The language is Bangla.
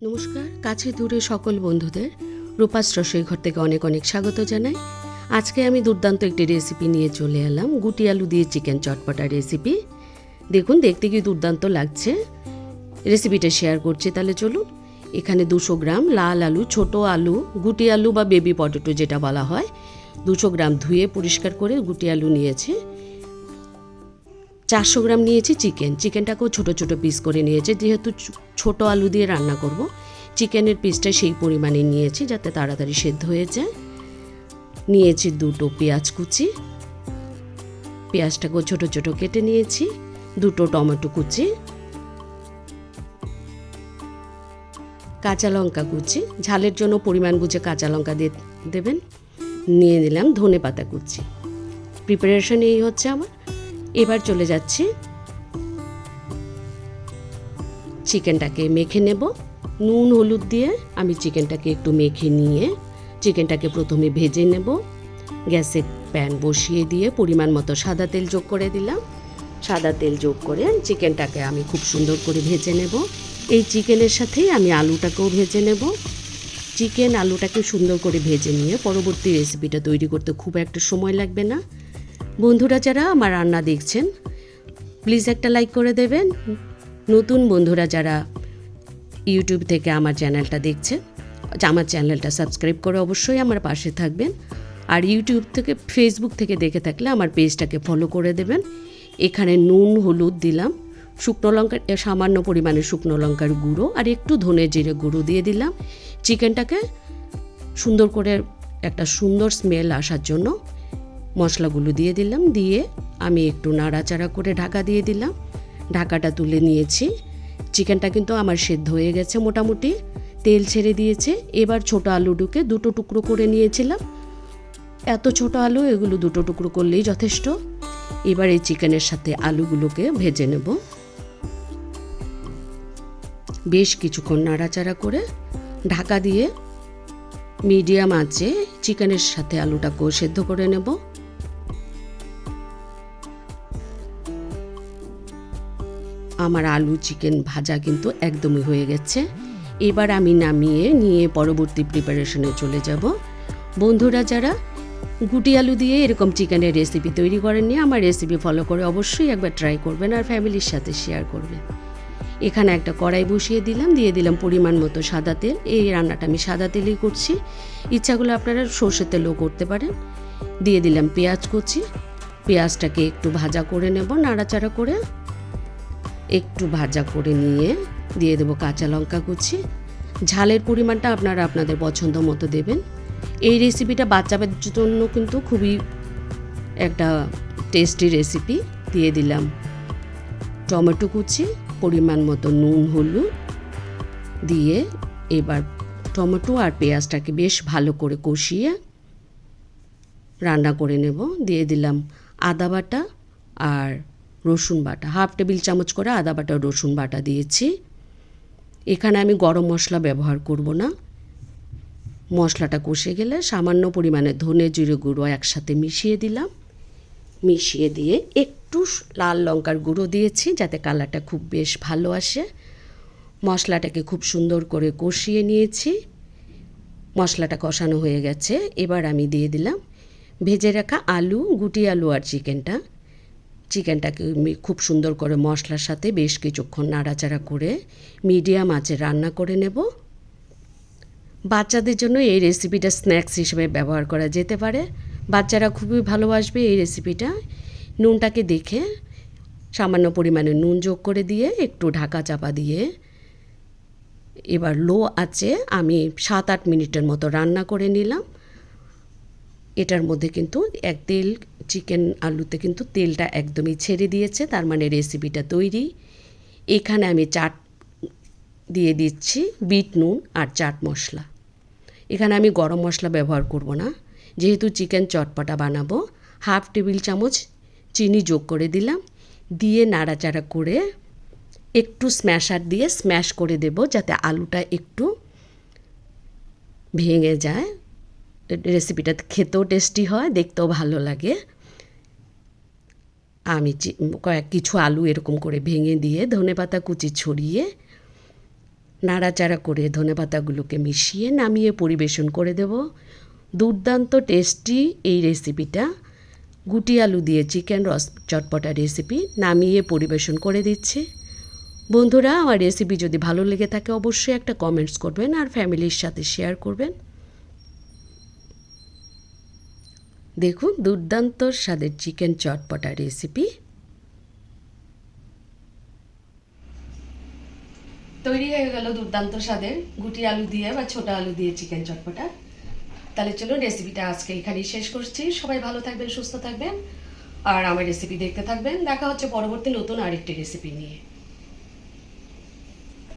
নমস্কার, কাছে দূরে সকল বন্ধুদের রূপাস রসোই ঘর থেকে অনেক অনেক স্বাগত জানাই। আজকে আমি দুর্দান্ত একটি রেসিপি নিয়ে চলে এলাম, গুটি আলু দিয়ে চিকেন চটপটা রেসিপি। দেখুন, দেখতে কি দুর্দান্ত লাগছে। রেসিপিটা শেয়ার করছি, তাহলে চলুন। এখানে 200 গ্রাম লাল আলু, ছোট আলু, গুটি আলু বা বেবি পটেটো যেটা বলা হয়, 200 গ্রাম ধুয়ে পরিষ্কার করে গুটি আলু নিয়েছি। 400 গ্রাম নিয়েছি চিকেনটাকেও ছোট ছোট পিস করে নিয়েছি, যেহেতু ছোট আলু দিয়ে রান্না করব। চিকেনের পিসটা সেই পরিমাণে নিয়েছি যাতে তাড়াতাড়ি সেদ্ধ হয়ে যায়। নিয়েছি 2টো পেঁয়াজ কুচি, পেঁয়াজটাকেও ছোট ছোট কেটে নিয়েছি। 2টো টমেটো কুচি, কাঁচা লঙ্কা কুচি, ঝালের জন্য পরিমাণ বুঝে কাঁচা লঙ্কা দিয়ে দেবেন। নিয়ে নিলাম ধনে পাতা কুচি। প্রিপারেশন এই হচ্ছে আমার। এবার চলে যাচ্ছি, চিকেনটাকে মেখে নেব। নুন হলুদ দিয়ে আমি চিকেনটাকে একটু মেখে নিয়ে চিকেনটাকে প্রথমে ভেজে নেব। গ্যাসে প্যান বসিয়ে দিয়ে পরিমাণ মতো সাদা তেল যোগ করে দিলাম। সাদা তেল যোগ করে চিকেনটাকে আমি খুব সুন্দর করে ভেজে নেব। এই চিকেনের সাথেই আমি আলুটাকেও ভেজে নেব। চিকেন আলুটাকে সুন্দর করে ভেজে নিয়ে পরবর্তী রেসিপিটা তৈরি করতে খুব একটা সময় লাগবে না। বন্ধুরা যারা আমার রান্না দেখছেন, প্লিজ একটা লাইক করে দেবেন। নতুন বন্ধুরা যারা ইউটিউব থেকে আমার চ্যানেলটা দেখছেন, আমার চ্যানেলটা সাবস্ক্রাইব করে অবশ্যই আমার পাশে থাকবেন। আর ইউটিউব থেকে, ফেসবুক থেকে দেখে থাকলে আমার পেজটাকে ফলো করে দেবেন। এখানে নুন হলুদ দিলাম, শুকনো লঙ্কার সামান্য পরিমাণে শুকনো লঙ্কার গুঁড়ো আর একটু ধনে জিরে গুঁড়ো দিয়ে দিলাম। চিকেনটাকে সুন্দর করে একটা সুন্দর স্মেল আসার জন্য মশলাগুলো দিয়ে দিলাম। দিয়ে আমি একটু নাড়াচাড়া করে ঢাকা দিয়ে দিলাম। ঢাকাটা তুলে নিয়েছি। চিকেনটা কিন্তু আমার সেদ্ধ হয়ে গেছে, মোটামুটি তেল ছেড়ে দিয়েছে। এবার ছোট আলুটাকে 2টো টুকরো করে নিয়েছিলাম। এত ছোট আলু, এগুলো 2টো টুকরো করলেই যথেষ্ট। এবার এই চিকেনের সাথে আলুগুলোকে ভেজে নেব। বেশ কিছুক্ষণ নাড়াচাড়া করে ঢাকা দিয়ে মিডিয়াম আঁচে চিকেনের সাথে আলুটাকেও সেদ্ধ করে নেব। আমার আলু চিকেন ভাজা কিন্তু একদমই হয়ে গেছে। এবার আমি নামিয়ে নিয়ে পরবর্তী প্রিপারেশনে চলে যাব। বন্ধুরা যারা গুটি আলু দিয়ে এরকম চিকেনের রেসিপি তৈরি করেননি, আমার রেসিপি ফলো করে অবশ্যই একবার ট্রাই করবেন আর ফ্যামিলির সাথে শেয়ার করবেন। এখানে একটা কড়াই বসিয়ে দিলাম, দিয়ে দিলাম পরিমাণ মতো সাদা তেল। এই রান্নাটা আমি সাদা তেলেই করছি, ইচ্ছাগুলো আপনারা সর্ষের তেলও করতে পারেন। দিয়ে দিলাম পেঁয়াজ কুচি। পেঁয়াজটাকে একটু ভাজা করে নেব, নাড়াচাড়া করে একটু ভাজা করে নিয়ে দিয়ে দেবো কাঁচা লঙ্কা কুচি। ঝালের পরিমাণটা আপনারা আপনাদের পছন্দ মতো দেবেন। এই রেসিপিটা বাচ্চাদের জন্য কিন্তু খুবই একটা টেস্টি রেসিপি। দিয়ে দিলাম টমেটো কুচি, পরিমাণ মতো নুন হলুদ দিয়ে এবার টমেটো আর পেঁয়াজটাকে বেশ ভালো করে কষিয়ে রান্না করে নেব। দিয়ে দিলাম আদা বাটা আর রসুন বাটা, 1/2 টেবিল চামচ করে আদা বাটা রসুন বাটা দিয়েছি। এখানে আমি গরম মশলা ব্যবহার করব না। মশলাটা কষে গেলে সামান্য পরিমাণে ধনে জিরে গুঁড়ো একসাথে মিশিয়ে দিলাম। মিশিয়ে দিয়ে একটু লাল লঙ্কার গুঁড়ো দিয়েছি যাতে কালারটা খুব বেশ ভালো আসে। মশলাটাকে খুব সুন্দর করে কষিয়ে নিয়েছি। মশলাটা কষানো হয়ে গেছে। এবার আমি দিয়ে দিলাম ভেজে রাখা আলু, গুটি আলু আর চিকেনটাকে খুব সুন্দর করে মশলার সাথে বেশ কিছুক্ষণ নাড়াচাড়া করে মিডিয়াম আঁচে রান্না করে নেব। বাচ্চাদের জন্য এই রেসিপিটা স্ন্যাক্স হিসেবে ব্যবহার করা যেতে পারে। বাচ্চারা খুবই ভালোবাসবে এই রেসিপিটা। নুনটাকে দেখে সামান্য পরিমাণে নুন যোগ করে দিয়ে একটু ঢাকা চাপা দিয়ে এবার লো আঁচে আমি 7-8 মিনিটের মতো রান্না করে নিলাম। এটার মধ্যে কিন্তু চিকেন আলুতে কিন্তু তেলটা একদমই ছেড়ে দিয়েছে, তার মানে রেসিপিটা তৈরি। এখানে আমি চাট দিয়ে দিচ্ছি, বিট নুন আর চাট মশলা। এখানে আমি গরম মশলা ব্যবহার করব না, যেহেতু চিকেন চটপটা বানাবো। 1/2 টেবিল চামচ চিনি যোগ করে দিলাম। দিয়ে নাড়াচাড়া করে একটু স্ম্যাশার দিয়ে স্ম্যাশ করে দেব যাতে আলুটা একটু ভেঙে যায়। রেসিপিটা খেতেও টেস্টি হয়, দেখতেও ভালো লাগে। আমি কিছু আলু এরকম করে ভেঙে দিয়ে ধনেপাতা কুচি ছড়িয়ে নাড়াচাড়া করে ধনেপাতাগুলোকে মিশিয়ে নামিয়ে পরিবেশন করে দেব। দুর্দান্ত টেস্টি এই রেসিপিটা, গুটি আলু দিয়ে চিকেন চটপটা রেসিপি নামিয়ে পরিবেশন করে দিচ্ছি। বন্ধুরা, আমার রেসিপি যদি ভালো লেগে থাকে অবশ্যই একটা কমেন্টস করবেন আর ফ্যামিলির সাথে শেয়ার করবেন। দেখুন, দুর্দান্ত স্বাদের চিকেন চটপটা রেসিপি তৈরি হয়ে গেল। দুর্দান্ত স্বাদের গুটি আলু দিয়ে বা ছোট আলু দিয়ে চিকেন চটপটা। তাহলে চলুন রেসিপিটা আজকে এখানেই শেষ করছি। সবাই ভালো থাকবেন, সুস্থ থাকবেন আর আমার রেসিপি দেখতে থাকবেন। দেখা হচ্ছে পরবর্তী নতুন আরেকটি রেসিপি নিয়ে।